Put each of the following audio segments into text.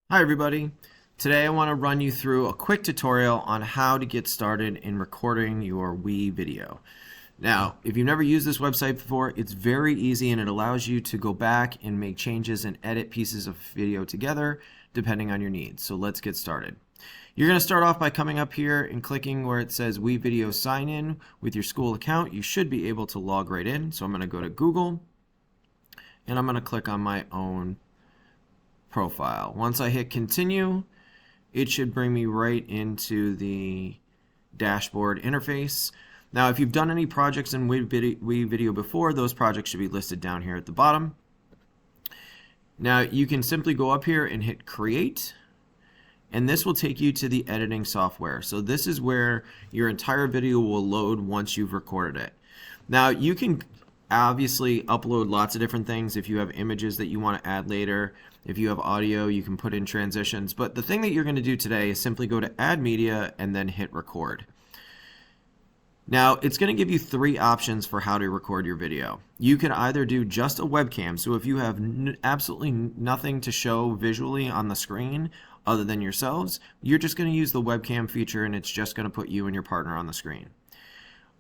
Hi everybody. Today I want to run you through a quick tutorial on how to get started in recording your WeVideo. Now, if you've never used this website before, it's very easy and it allows you to go back and make changes and edit pieces of video together depending on your needs. So let's get started. You're going to start off by coming up here and clicking where it says WeVideo sign in with your school account. You should be able to log right in. So I'm going to go to Google and I'm going to click on my own profile. Once I hit continue, it should bring me right into the dashboard interface. Now, if you've done any projects in WeVideo before, those projects should be listed down here at the bottom. Now, you can simply go up here and hit create, and this will take you to the editing software. So this is where your entire video will load once you've recorded it. Now, you can obviously upload lots of different things. If you have images that you want to add later, if you have audio, you can put in transitions. But the thing that you're going to do today is simply go to add media and then hit record. Now, it's going to give you three options for how to record your video. You can either do just a webcam. So if you have absolutely nothing to show visually on the screen other than yourselves, you're just going to use the webcam feature and it's just going to put you and your partner on the screen.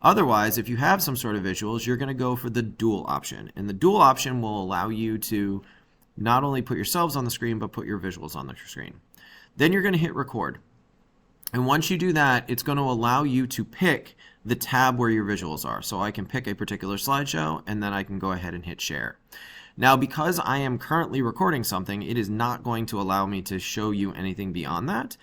Otherwise, if you have some sort of visuals, you're going to go for the dual option. And the dual option will allow you to not only put yourselves on the screen, but put your visuals on the screen. Then you're going to hit record. And once you do that, it's going to allow you to pick the tab where your visuals are. So I can pick a particular slideshow, and then I can go ahead and hit share. Now, because I am currently recording something, it is not going to allow me to show you anything beyond that.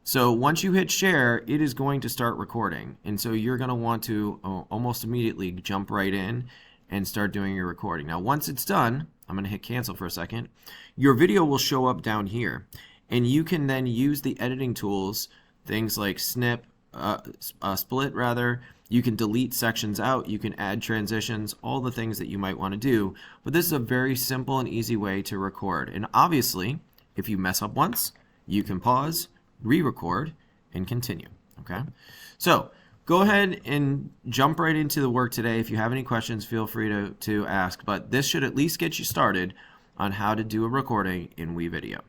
So once you hit share, it is going to start recording. And so you're going to want to almost immediately jump right in and start doing your recording. Now, once it's done, I'm going to hit cancel for a second. Your video will show up down here. And you can then use the editing tools, things like split rather. You can delete sections out. You can add transitions, all the things that you might want to do. But this is a very simple and easy way to record. And obviously, if you mess up once, you can pause, re-record, and continue. Okay? So go ahead and jump right into the work today. If you have any questions, feel free to ask. But this should at least get you started on how to do a recording in WeVideo.